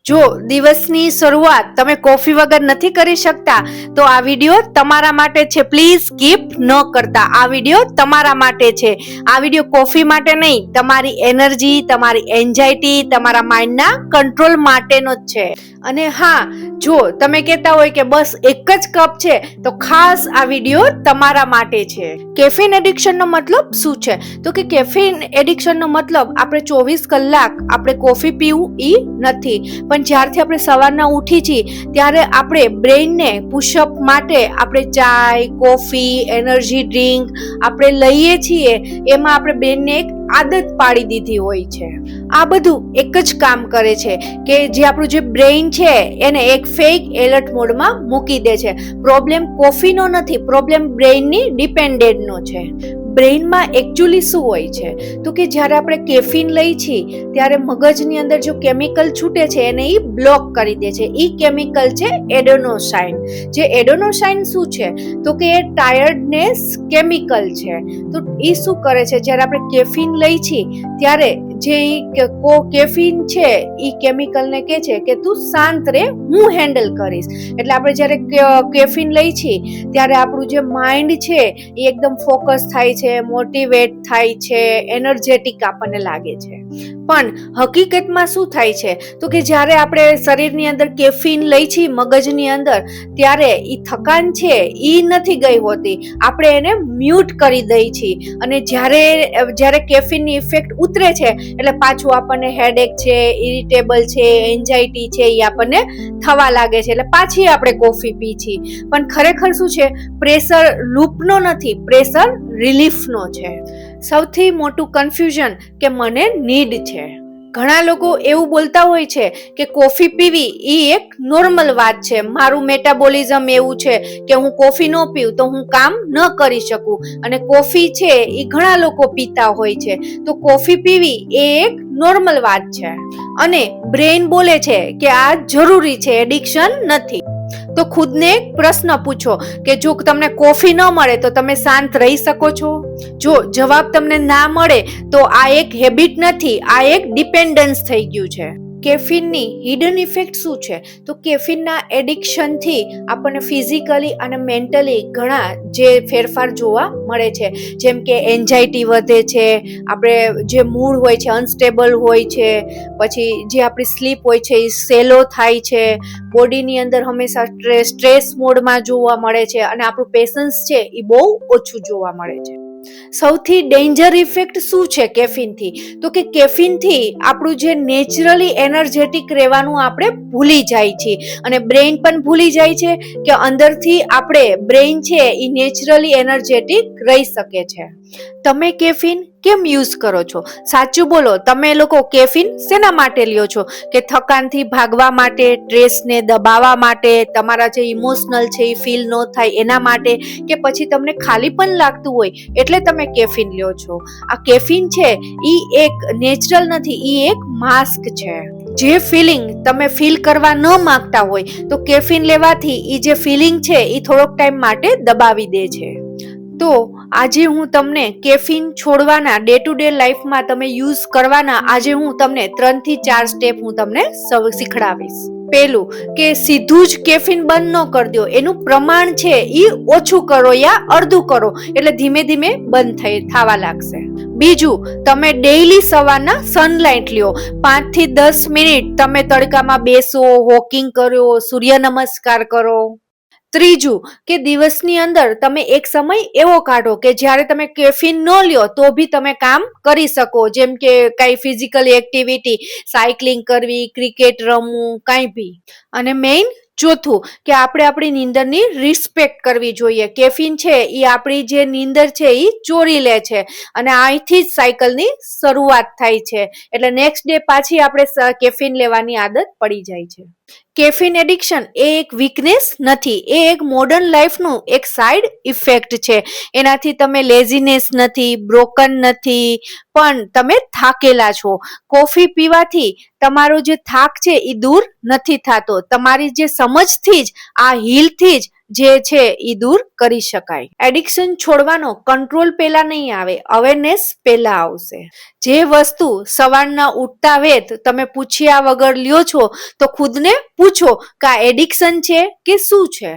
જો દિવસની શરૂઆત તમે કોફી વગર નથી કરી શકતા તો આ વિડિયો તમારા માટે છે. પ્લીઝ સ્કીપ ન કરતા. આ વિડિયો તમારા માટે છે. આ વિડિયો કોફી માટે નહીં, તમારી એનર્જી, તમારી એન્ઝાયટી, તમારા માઇન્ડના કંટ્રોલ માટેનો જ છે. અને હા, જો તમે કહેતા હોય કે બસ એક જ કપ છે તો ખાસ આ વિડિયો તમારા માટે છે. કેફીન એડિક્શન નો મતલબ શું છે? તો કે કેફીન એડિક્શન નો મતલબ આપણે 24 કલાક આપણે કોફી પીવું ઈ નથી, પણ જ્યારથી આપણે સવારના ઉઠી છીએ ત્યારે આપણે બ્રેઇનને પુશઅપ માટે આપણે ચાય, કોફી, એનર્જી ડ્રિંક આપણે લઈએ છીએ, એમાં આપણે બ્રેઇનને એક આદત પાડી દીધી હોય છે. આ બધું એક જ કામ કરે છે કે જે આપણું જે બ્રેઇન છે એને એક ફેક એલર્ટ મોડમાં મૂકી દે છે. પ્રોબ્લેમ કોફીનો નથી, પ્રોબ્લેમ બ્રેઇનની ડિપેન્ડન્ટનો છે. બ્રેઇનમાં એકચ્યુઅલી શું હોય છે તો કે જ્યારે આપણે કેફીન લઈ છીએ ત્યારે મગજની અંદર જો કેમિકલ છૂટે છે એને એ બ્લોક કરી દે છે. એ કેમિકલ છે એડેનોસાઇન. જે એડેનોસાઇન શું છે તો કે એ ટાયર્ડનેસ કેમિકલ છે. તો એ શું કરે છે, જ્યારે આપણે કેફીન લઈ છીએ ત્યારે જે કેફીન છે એ કેમિકલને કહે છે કે તું શાંત રહે, હું હેન્ડલ કરીશ. એટલે આપણે જ્યારે કેફીન લઈ છીએ ત્યારે આપણું જે માઇન્ડ છે એ એકદમ ફોકસ થાય છે, મોટિવેટ થાય છે, એનર્જેટિક આપણને લાગે છે. પણ હકીકતમાં શું થાય છે તો કે જ્યારે આપણે શરીરની અંદર કેફીન લઈ છીએ મગજની અંદર, ત્યારે એ થકાન છે એ નથી ગઈ હોતી, આપણે એને મ્યુટ કરી દઈએ છીએ. અને જ્યારે કેફીનની ઇફેક્ટ ઉતરે છે એટલે પાછું આપણને હેડેક છે, ઇરિટેબલ છે, એન્ઝાયટી છે એ આપણને થવા લાગે છે. એટલે પાછી આપણે કોફી પી છીએ. પણ ખરેખર શું છે, પ્રેશર લૂપનો નથી, પ્રેશર રિલીફનો છે. સૌથી મોટું કન્ફ્યુઝન કે મને નીડ છે. ઘણા લોકો એવું બોલતા હોય છે કે કોફી પીવી એ એક નોર્મલ વાત છે, મારું મેટાબોલિઝમ એવું છે કે હું કોફી ન પીવું તો હું કામ ન કરી શકું. અને કોફી છે એ ઘણા લોકો પીતા હોય છે, તો કોફી પીવી એ એક નોર્મલ વાત છે. અને બ્રેઇન બોલે છે કે આ જરૂરી છે, એડિક્શન નથી. તો ખુદને એક પ્રશ્ન પૂછો કે જો તમને કોફી ન મળે તો તમે શાંત રહી શકો છો? જો જવાબ તમને ના મળે તો આ એક હેબિટ નથી, આ એક ડિપેન્ડન્સ થઈ ગયું છે. કેફીનની હિડન ઇફેક્ટ શું છે તો કેફીનના એડિક્શનથી આપણને ફિઝિકલી અને મેન્ટલી ઘણા જે ફેરફાર જોવા મળે છે. જેમ કે એન્ઝાયટી વધે છે, આપણે જે મૂડ હોય છે અનસ્ટેબલ હોય છે, પછી જે આપણી સ્લીપ હોય છે એ સેલો થાય છે, બોડીની અંદર હંમેશા સ્ટ્રેસ મોડમાં જોવા મળે છે, અને આપણું પેશન્સ છે એ બહુ ઓછું જોવા મળે છે. સૌથી ડેન્જર ઇફેક્ટ શું છે કેફીનથી તો કે કેફીનથી આપણું જે નેચરલી એનર્જેટિક રહેવાનું આપણે ભૂલી જાય છીએ, અને બ્રેઇન પણ ભૂલી જાય છે કે અંદરથી આપણે બ્રેઇન છે એ નેચરલી એનર્જેટિક રહી શકે છે. તમે કેફીન કેમ યુઝ કરો છો? સાચું બોલો, તમે લોકો કેફીન શેના માટે લ્યો છો? કે થકાનથી ભાગવા માટે, સ્ટ્રેસને દબાવવા માટે, તમારા જે ઇમોશનલ છે એ ફીલ ન થાય એના માટે, કે પછી તમને ખાલી પણ લાગતું હોય એટલે તમે કેફીન લ્યો છો? આ કેફીન છે ઈ એક નેચરલ નથી, ઈ એક માસ્ક છે. જે ફિલિંગ તમે ફીલ કરવા ન માંગતા હોય તો કેફીન લેવાથી ઈ જે ફિલિંગ છે ઈ થોડોક ટાઈમ માટે દબાવી દે છે. તો આજે હું તમને કેફીન છોડવાના ડે ટુ ડે લાઈફમાં તમે યુઝ કરવાના આજે હું તમને 3 થી 4 સ્ટેપ હું તમને શીખડાવીશ. પેલું કે સીધું જ કેફીન બંધ ન કરી દો, એનું પ્રમાણ છે એ ઓછું કરો યા અડધું કરો, એટલે ધીમે ધીમે બંધ થવા લાગશે. બીજું, તમે ડેઈલી સવારના સનલાઇટ લ્યો, 5 થી 10 મિનિટ તમે તડકામાં બેસો, વોકિંગ કરો, સૂર્ય નમસ્કાર કરો. ત્રીજું કે દિવસની અંદર તમે એક સમય એવો કાઢો કે જ્યારે તમે કેફીન ન લ્યો તો બી તમે કામ કરી શકો, જેમ કે કઈ ફિઝિકલ એક્ટિવિટી, સાયકલિંગ કરવી, ક્રિકેટ રમવું, કાંઈ બી. અને મેઇન ચોથું કે આપણે આપણી નીંદરની રિસ્પેક્ટ કરવી જોઈએ. કેફીન છે એ આપણી જે નીંદર છે એ ચોરી લે છે, અને અહીંથી જ સાયકલની શરૂઆત થાય છે. એટલે નેક્સ્ટ ડે પાછી આપણે કેફીન લેવાની આદત પડી જાય છે. કેફીન એડિક્શન એ એક વીકનેસ નથી, એ એક મોડર્ન લાઈફનું એક સાઇડ ઇફેક્ટ છે. એનાથી તમે લેઝીનેસ નથી, બ્રોકન નથી, પણ તમે થાકેલા છો. કોફી પીવાથી તમારો જે થાક છે એ દૂર નથી થતો, તમારી જે સમજથી જ, આ હીલથી જ જે છે ઈ દૂર કરી શકાય. એડિક્શન છોડવાનો કંટ્રોલ પેલા નહીં આવે, અવેરનેસ પેલા આવશે. જે વસ્તુ સવારના ઉઠતા વેત તમે પૂછ્યા વગર લ્યો છો તો ખુદને પૂછો કે આ એડિક્શન છે કે શું છે.